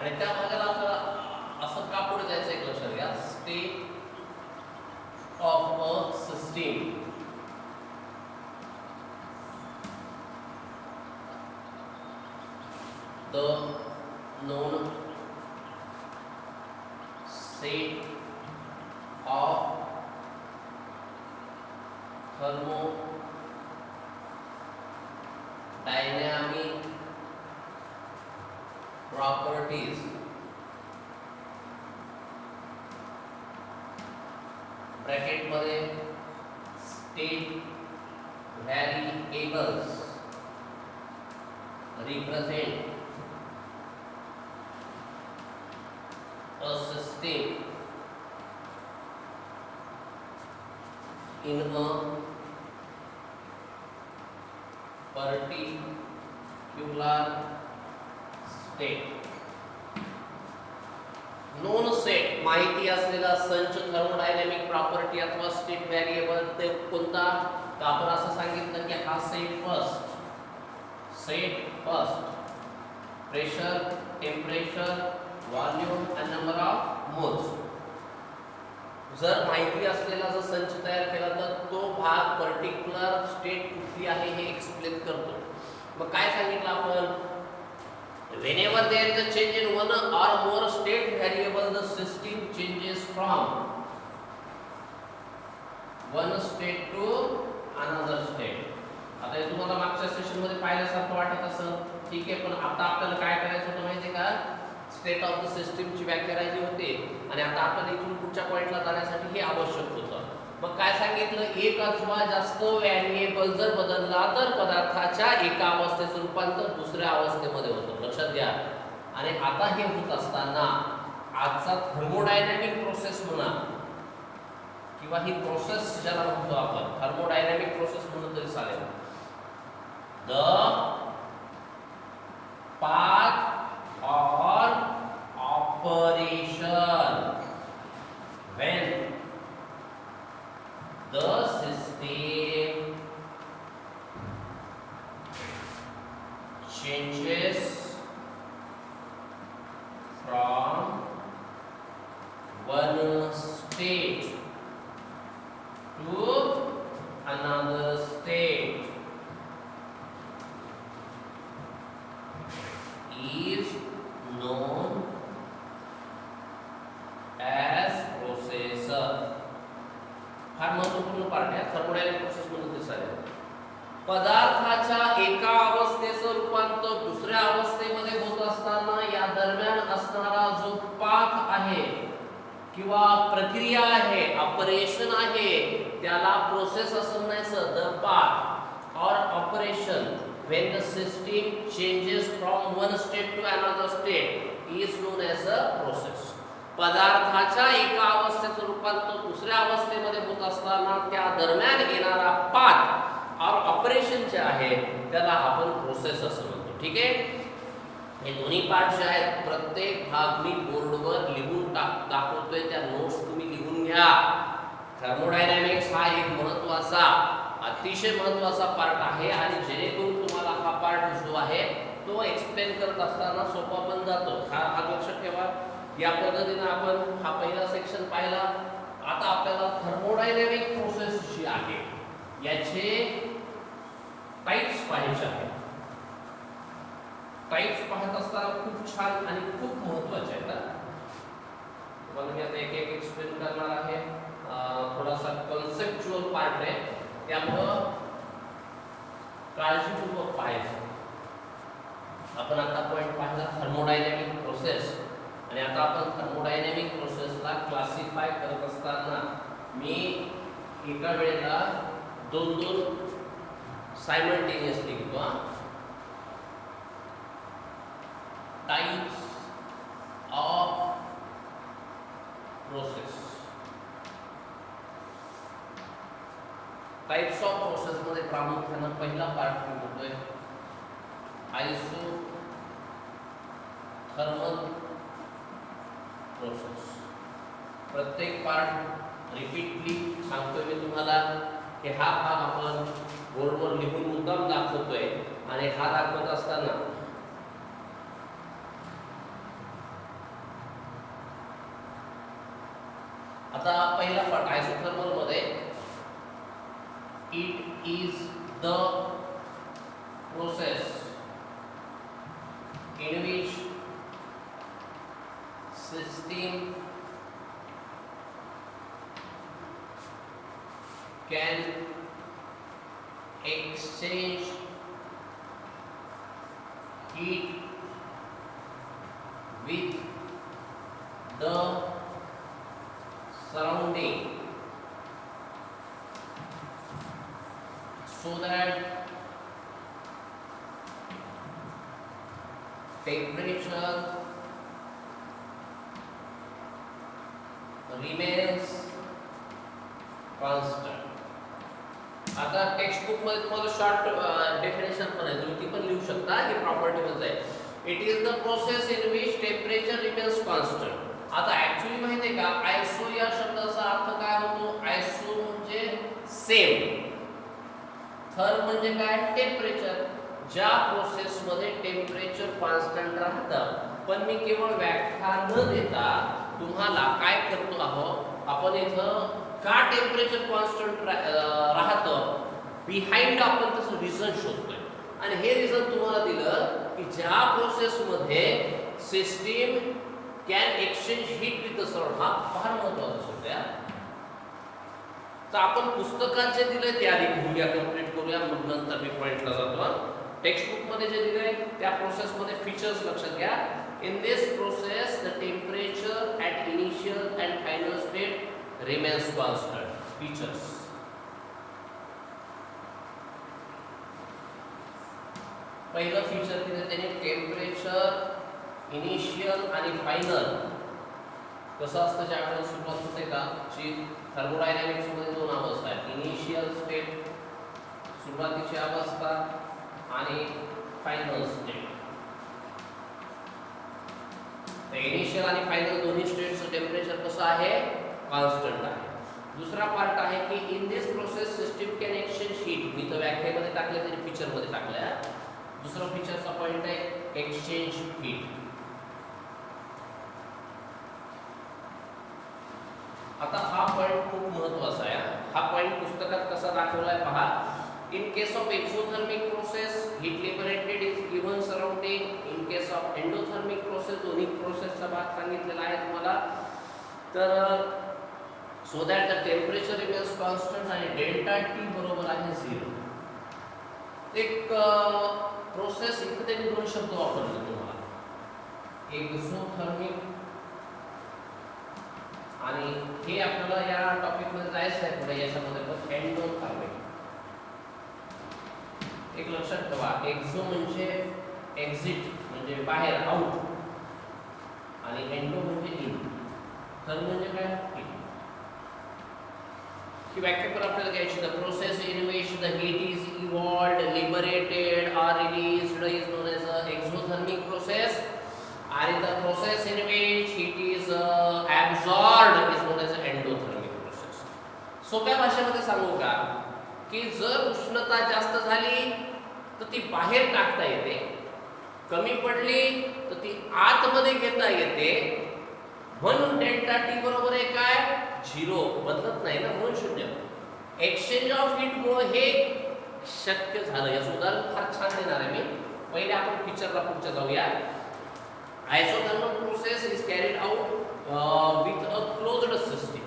आणि त्या भागाला आपल्याला असं का पुढे जायचं एक लक्षात घ्या. State of a system the known state of thermodynamic properties bracket मध्ये state variables represent a system in a particular state. Known set माहिती असलेला संच थर्मोडायनॅमिक प्रॉपर्टी अथवा स्टेट व्हेरिएबल ते कोणता. तर आपण असं सांगितलं की हा set first pressure, temperature, volume आणि नंबर ऑफ मोल्स. जर माहिती असलेला जर संच तयार केला तर तो भाग पर्टिक्युलर स्टेट कुठली आहे हे एक्सप्लेन करतो. मग काय सांगितलं आपण, whenever there is a change in one or more state variable the system changes from one state to another state. आता हे तुम्हाला मागच्या सेशन मध्ये पाहिल्यासारखं वाटत असेल, ठीक आहे. पण आता आपल्याला काय करायचं होतं माहिती आहे का, स्टेट ऑफ द सिस्टीमची व्याख्या राहिली होती आणि आता आपण इथून पुढच्या पॉइंटला जाण्यासाठी हे आवश्यक होतं. मग काय सांगितलं, एक अथवा जास्त व्हेरिएबल जर बदलला तर पदार्थाच्या एका अवस्थेचं रूपांतर दुसऱ्या अवस्थेमध्ये होतं. लक्षात घ्या. आणि आता हे होत असताना आजचा थर्मोडायनॅमिक प्रोसेस म्हणा किंवा ही प्रोसेस ज्याला म्हणतो आपण थर्मोडायनॅमिक प्रोसेस म्हणून तरी चालेल. The path or operation when the system changes from one state to another state is known as processor. फार महत्वपूर्ण पार्ट आहे थर्मोडायनॅमिक प्रोसेस म्हणून ते चालेल. पदार्थाच्या एका अवस्थेचं रूपांतर दुसऱ्या अवस्थेमध्ये होत असताना या दरम्यान असणारा जो पाथ आहे किंवा प्रक्रिया आहे, ऑपरेशन आहे, त्याला प्रोसेस असं म्हणायचं. द पाथ और operation when the system changes from one state to another state is known as a process. पदार्थाच्या एका अवस्थेचं रूपांतर दुसऱ्या अवस्थेमध्ये होत असताना त्या दरम्यान येणारा पाथ और ऑपरेशन जे आहे त्याला आपण प्रोसेस असं म्हणतो. ठीक आहे. हे दोन्ही पार्ट जे आहेत प्रत्येक भाग मी बोर्डवर लिहून दाखवतोय, त्या नोट्स तुम्ही लिहून घ्या. थर्मोडायनॅमिक्स हा एक महत्त्वाचा अतिशय महत्त्वाचा पार्ट आहे आणि जेणेकरून तुम्हाला हा पार्ट जो आहे तो एक्सप्लेन करत असताना सोपा पण जातो. हा लक्षात ठेवा. या पद्धतीने आपण हा पहिला सेक्शन पाहिला. आता आपल्याला थर्मोडायनॅमिक प्रोसेस जी आहे याचे टाइप्स पाहायचे आहेत. टाइप्स पाहत असताना खूप छान आणि खूप महत्त्वाचे आहेत. तुम्हाला मी आता एक एक एक्सप्लेन करणार आहे. थोडासा कन्सेप्च्युअल पार्ट आहे, त्यामुळे काळजीपूर्वक पाहायचं. आपण आता पॉइंट पाहिला थर्मोडायनॅमिक प्रोसेस आणि आता आपण थर्मोडायनॅमिक प्रोसेसला क्लासिफाय करत असताना मी एका वेळेला दोन सायमल्टेनियसली घेतो. Types of process. Types of process मध्ये प्रामुख्याने पहिला पार्ट मी म्हणतोय आयसोथर्मल प्रोसेस. प्रत्येक पार्ट रिपीटली सांगतोय मी तुम्हाला की हा भाग आपण बोर्डवर लिहून मुद्दाम दाखवतोय आणि हा दाखवत असताना आता पहिला पार्ट आयसोथर्मल मध्ये it is the process in which system can exchange heat with the surrounding so that temperature remains constant. आता टेक्स्ट बुक मध्ये तुम्हाला शॉर्ट डेफिनेशन पण आहे, तुम्ही ती पण लिहू शकता. ही प्रॉपर्टी मध्ये आहे, it is the process in which temperature remains constant. आता ऍक्च्युअली माहिती आहे का, आयसो या शब्दाचा अर्थ काय होतो? आयसो म्हणजे सेम, थर्म म्हणजे काय? टेम्परेचर. ज्या प्रोसेस मध्ये टेम्परेचर कॉन्स्टंट राहतं, पण मी केवळ व्याख्या न देता तुम्हाला काय करतो आहोत आपण इथं, का टेम्परेचर कॉन्स्टंट राहतं बिहाइंड आपण तसं रिझन शोधतोय. आणि हे रिझन तुम्हाला दिलं की ज्या प्रोसेस मध्ये system can exchange heat with the surround. हा फार महत्त्वाचा शब्द आहे. तर आपण पुस्तकात जे दिलंय ते आधी घेऊया, कंप्लीट करूया, मग नंतर मी पॉइंटला जातो. टेक्स्ट बुक मध्ये जे दिलंय त्या प्रोसेस मध्ये फीचर्स लक्षात घ्या. In this process the temperature at initial and final state remains constant. Features. पहिलं फीचर दिलं त्याने, टेम्परेचर इनिशियल आणि फायनल. कसं असतं ज्यावेळेला सुरुवात होते का, जी थर्मोडायनामिक्स मध्ये दोन अवस्था आहेत, इनिशियल स्टेट सुरुवातीची अवस्था आणि फायनल स्टेट. इनिशियल आणि फायनल दोन्ही स्टेटचं टेम्परेचर कसं आहे? कॉन्स्टंट आहे. दुसरा पार्ट आहे की in this process system can exchange heat. मी तर व्याख्येमध्ये टाकले तरी फीचर मध्ये टाकले. दुसरा फीचरचा पॉइंट आहे एक्सचेंज हीट. आता हा पॉइंट खूप महत्त्वाचा आहे. हा पॉइंट पुस्तकात कसा दाखवलाय पहा. In case of exothermic process heat liberated is given surrounding. In case of endothermic process दोन्ही प्रोसेसचा भाग सांगितलेला आहे तुम्हाला. तर so that the temperature remains constant आणि डेल्टा टी बरोबर आहे 0. एक प्रोसेस इथे त्यांनी दोन शब्द वापरले तुम्हाला, एक्सोथर्मिक आणि हे आपल्याला या टॉपिक मध्ये जायचं आहे पुढे याच्यामध्ये, पण एंडोथर्मिक. एक लक्षात ठेवा, एक्सो म्हणजे एक्झिट म्हणजे बाहेर, आउट, आणि एंडो म्हणजे इन. थर्म म्हणजे काय? ही व्याख्या पण आपल्याला घ्यायची. The process in which the heat is evolved, liberated or released is known as a exothermic process. आणि the process in which heat is absorbed is known as a endothermic process. सोप्या भाषेमध्ये सांगू का, की जर उष्णता जास्त झाली तर ती बाहेर टाकता येते, कमी पडली तर ती आतमध्ये घेता येते. म्हणून डेल्टा टी बरोबर आहे काय? 0. बदलत नाही ना, म्हणून 0. एक्सचेंज ऑफ हीट मुळे हे शक्य झालं. याचं उदाहरण फार छान देणार आहे मी. पहिले आपण फीचरला पुढच्या जाऊया. Isothermal process is carried out with a closed system.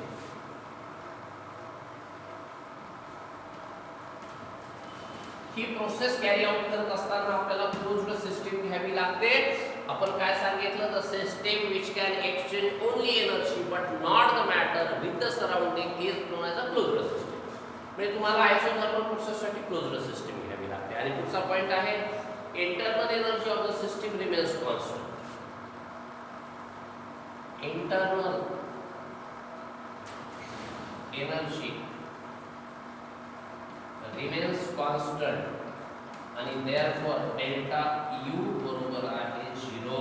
He process carry out करत असताना आपल्याला क्लोज्ड सिस्टम घ्यावी लागते. आपण काय सांगितलं, the system which can exchange only energy but not the matter with the surrounding is known as a closed system. म्हणजे तुम्हाला आयसोथर्मल प्रोसेससाठी क्लोज्ड सिस्टम घ्यावी लागते. आणि पुढचा पॉइंट आहे internal energy of the system remains constant. Internal energy remains constant आणि therefore delta U बरोबर आहे 0.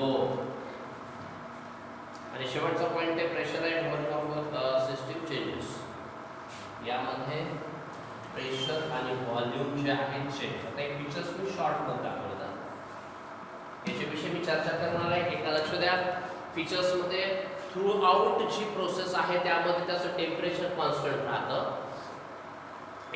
आणि शेवटचा पॉइंट आहे pressurised volume of system changes. यामध्ये प्रेशर आणि व्हॉल्यूम जे आहेत चेंज. आता एक फीचर्स मी शॉर्ट मध्ये दाखवलं, याच्याविषयी मी चर्चा करणार आहे. एका लक्ष द्या, फीचर्स मध्ये थ्रू आउट जी प्रोसेस आहे त्यामध्ये त्याचं टेम्परेचर कॉन्स्टंट राहतं.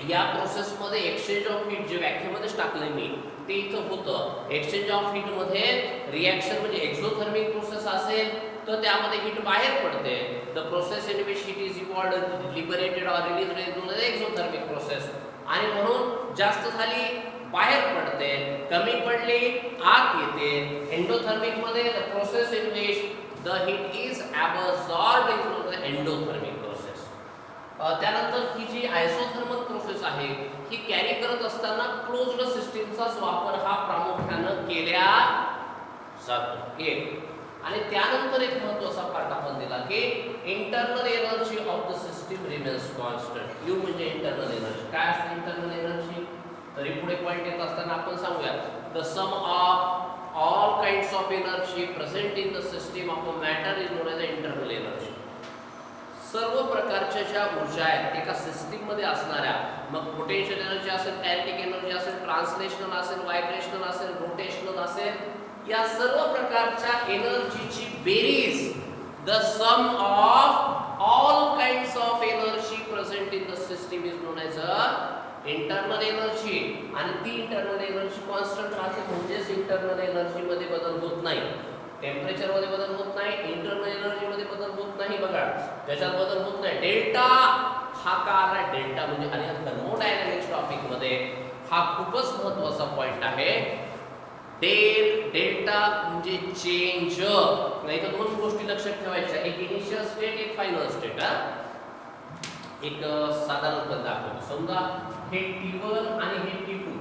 या प्रोसेसमध्ये एक्सचेंज ऑफ हीट जे व्याख्येमध्येच टाकले मी ते इथं होतं. एक्सचेंज ऑफ हीटमध्ये रिॲक्शन म्हणजे एक्झोथर्मिक प्रोसेस असेल तर त्यामध्ये हीट बाहेर पडते. The process in which heat is evolved liberated or release is exothermic process. आणि म्हणून जास्त झाली बाहेर पडते, कमी पडली आत येते. एंडोथर्मिक मध्ये the process in which the heat is absorbed into the endothermic process. त्यानंतर ही जी आयसोथर्मल प्रोसेस आहे ही कॅरी करत असताना क्लोज्ड सिस्टीमचाच वापर हा प्रामुख्याने केला जातो. एक आणि त्यानंतर एक महत्त्वाचा पार्ट आपण दिला की internal energy of the system remains constant. You म्हणजे इंटरनल एनर्जी. काय असते इंटरनल एनर्जी? तरी पुढे पॉइंट येत असताना आपण सांगूया the sum of all kinds of energy present in the system of a matter is known as internal energy. सर्व प्रकारच्या ज्या ऊर्जा आहेत एका सिस्टीम मध्ये असणाऱ्या, मग पोटेन्शियल एनर्जी असेल, कायनेटिक एनर्जी असेल, ट्रान्सलेशनल असेल, व्हायब्रेशनल असेल, रोटेशनल असेल, या सर्व प्रकारच्या एनर्जीची बेरीज the sum of all kinds of energy present in the system is known as a internal energy. आणि ती इंटरनल एनर्जी कॉन्स्टंट राहते, म्हणजेच इंटरनल एनर्जी मध्ये बदल होत नाही, टेम्परेचर मध्ये बदल होत नाही, इंटरनल एनर्जी मध्ये बदल होत नाही. बघा त्याच्यात बदल होत नाही. डेल्टा हा का आला? डेल्टा म्हणजे आणि थर्मोडायनामिक्स टॉपिक मध्ये हा खूपच महत्त्वाचा पॉइंट आहे. डेल्टा म्हणजे चेंज. नाही तर दोन गोष्टी लक्षात ठेवायच्या, एक इनिशियल स्टेट, एक फायनल स्टेट. एक साधारण पद दाखवतो. समजा हे T1 आणि हे T2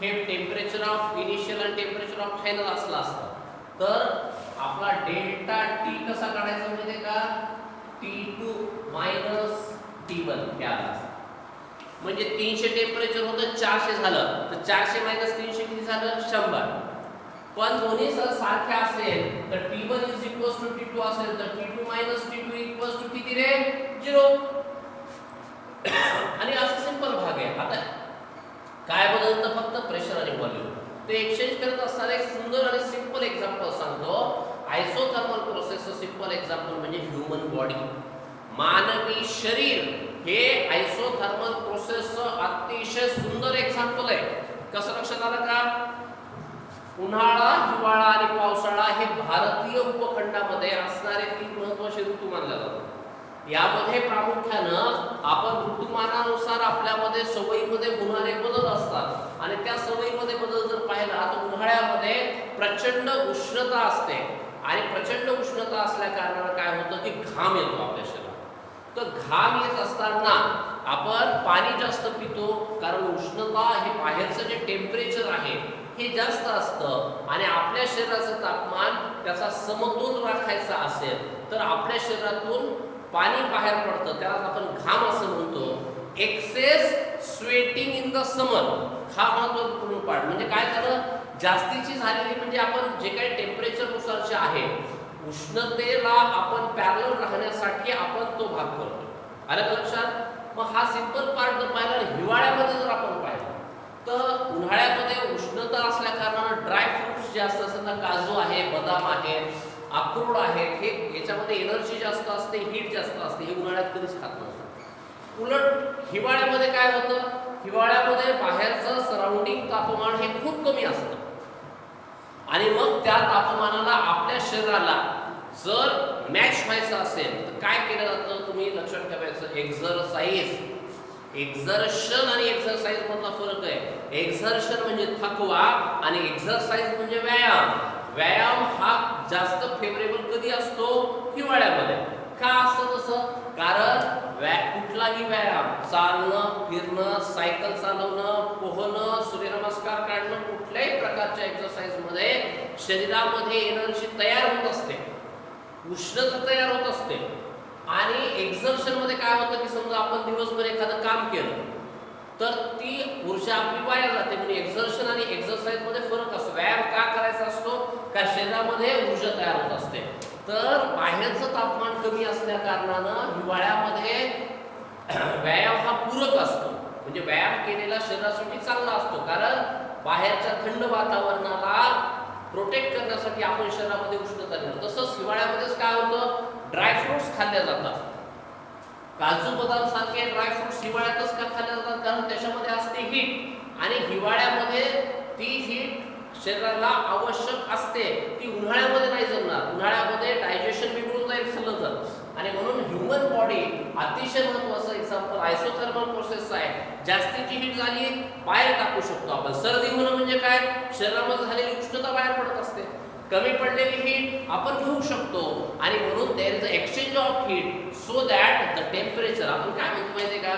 हे टेम्परेचर ऑफ इनिशियल आणि टेम्परेचर ऑफ फायनल असला असतं तर आपला डेल्टा टी कसा काढायचा माहिती का? T2 मायनस T1 हे आला असतं. म्हणजे 300 टेम्परेचर होतं, 400 झालं तर 400 मायनस 300 किती झालं? 100. पण दोन्ही सारखे असेल तर T1 is equals to T2 असेल तर T2 minus T2 equals to किती रे? 0. आणि असं सिंपल भाग आहे. आता काय बदलतं? फक्त प्रेशर आणि व्हॉल्यूम. ते एक्सचेंज करत असताना एक सुंदर आणि सिंपल एक्झाम्पल सांगतो. आयसोथर्मल प्रोसेसचं सिंपल एक्झाम्पल म्हणजे ह्यूमन बॉडी. मानवी शरीर हे आयसोथर्मल प्रोसेसचं अतिशय सुंदर एक्झाम्पल आहे. कसं लक्षात आलं का? उन्हाळा, हिवाळा आणि पावसाळा हे भारतीय उपखंडामध्ये असणारे 3 महत्त्वाचे ऋतू मानले जातात. यामध्ये प्रामुख्यानं आपण ऋतुमानानुसार आपल्यामध्ये सवयीमध्ये होणारे बदल असतात आणि त्या सवयीमध्ये बदल जर पाहिला तर उन्हाळ्यामध्ये प्रचंड उष्णता असते आणि प्रचंड उष्णता असल्या कारणानं काय होतं की घाम येतो आपल्या शरीरात. तर घाम येत असताना आपण पाणी जास्त पितो कारण उष्णता हे बाहेरचं जे टेम्परेचर आहे हे जास्त असतं आणि आपल्या शरीराचं तापमान त्याचा समतोल राखायचा असेल तर आपल्या शरीरातून पाणी बाहेर पडतं, त्याला आपण घाम असं म्हणतो. एक्सेस स्वेटिंग इन द समर हा महत्त्वपूर्ण पार्ट. म्हणजे काय झालं? जास्तीची झालेली म्हणजे आपण जे काही टेम्परेचर नुसारचे आहे उष्णतेला आपण पॅरलल राहण्यासाठी आपण तो भाग करतो. आलं का लक्षात? मग हा सिंपल पार्ट जर पाहिला हिवाळ्यामध्ये जर आपण पाहिलं तर उन्हाळ्यामध्ये उष्णता असल्या कारणानं ड्राय फ्रुट्स जे असतात ना, काजू आहे, बदाम आहे, अक्रोड आहे, हे याच्यामध्ये एनर्जी जास्त असते, हीट जास्त असते. हे उन्हाळ्यात कधीच खात नसतं. उलट हिवाळ्यामध्ये काय होतं? हिवाळ्यामध्ये बाहेरचं सराउंडिंग तापमान हे खूप कमी असतं आणि मग त्या तापमानाला आपल्या शरीराला जर मॅच व्हायचं असेल तर काय केलं जातं? तुम्ही लक्षात ठेवायचं, एक्झरसाइज. एक्झर्शन आणि एक्झरसाइज मधला फरक आहे. एक्झर्शन म्हणजे थकवा आणि एक्झरसाइज म्हणजे व्यायाम. व्यायाम हा जास्त फेवरेबल कधी असतो? हिवाळ्यामध्ये. का असतं तसं? कारण कुठलाही व्यायाम, चालणं, फिरणं, सायकल चालवणं, पोहणं, सूर्यनमस्कार काढणं, कुठल्याही प्रकारच्या एक्झरसाइज मध्ये शरीरामध्ये एनर्जी तयार होत असते, उष्णता तयार होत असते. आणि एक्झर्शन मध्ये काय होतं की समजा आपण दिवसभर एखादं काम केलं तर ती ऊर्जा आपली वाया जाते. म्हणजे एक्झर्शन आणि एक्झरसाइज मध्ये फरक असतो. व्यायाम का करायचा असतो? कारण शरीरामध्ये ऊर्जा तयार होत असते. तर बाहेरचं तापमान कमी असल्या कारणानं हिवाळ्यामध्ये व्यायाम हा पूरक असतो. म्हणजे व्यायाम केलेला शरीरासाठी चांगला असतो कारण बाहेरच्या थंड वातावरणाला प्रोटेक्ट करण्यासाठी आपण शरीरामध्ये उष्णता निर्माण. तसंच हिवाळ्यामध्येच काय होतं, ड्रायफ्रुट्स खाल्ले जातात. काजू बदाम सारखे ड्रायफ्रुट्स हिवाळ्यातच का खाल्ले जातात, कारण त्याच्यामध्ये असते हीट, आणि हिवाळ्यामध्ये ती हीट शरीराला आवश्यक असते, ती उन्हाळ्यामध्ये नाही जमणार. उन्हाळ्यामध्ये डायजेशन बिघडून जाईल सलग, आणि म्हणून ह्युमन बॉडी अतिशय महत्त्वाचं एक्झाम्पल आयसोथर्मल प्रोसेस आहे. जास्तीची हीट झाली बाहेर टाकू शकतो आपण. सर्दी होणं म्हणजे काय, शरीरामध्ये झालेली उष्णता बाहेर पडत असते. कमी पडलेली हीट आपण घेऊ शकतो, आणि म्हणून there is a exchange of heat so that the temperature. आपण काय म्हणतो माहिती आहे का,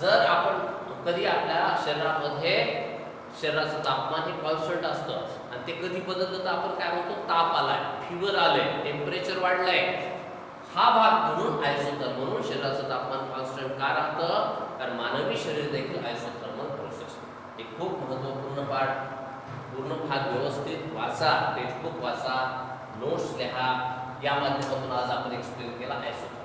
जर आपण कधी आपल्या शरीराचं तापमान हे कॉन्स्टंट असतं, आणि ते कधी बदललं तर आपण काय म्हणतो, ताप आलाय, फिवर आलंय, टेम्परेचर वाढलंय, हा भाग म्हणून आयसोथर्मल. म्हणून शरीराचं तापमान कॉन्स्टंट का राहतं, कारण मानवी शरीर देखील आयसोथर्मल प्रोसेस. एक खूप महत्त्वपूर्ण पाठ. पूर्ण भाग व्यवस्थित वाचा, टेक्स्टबुक वाचा, नोट्स लिहा. या माध्यमातून आज आपण एक्सप्लेन केला आयसोथर्मल.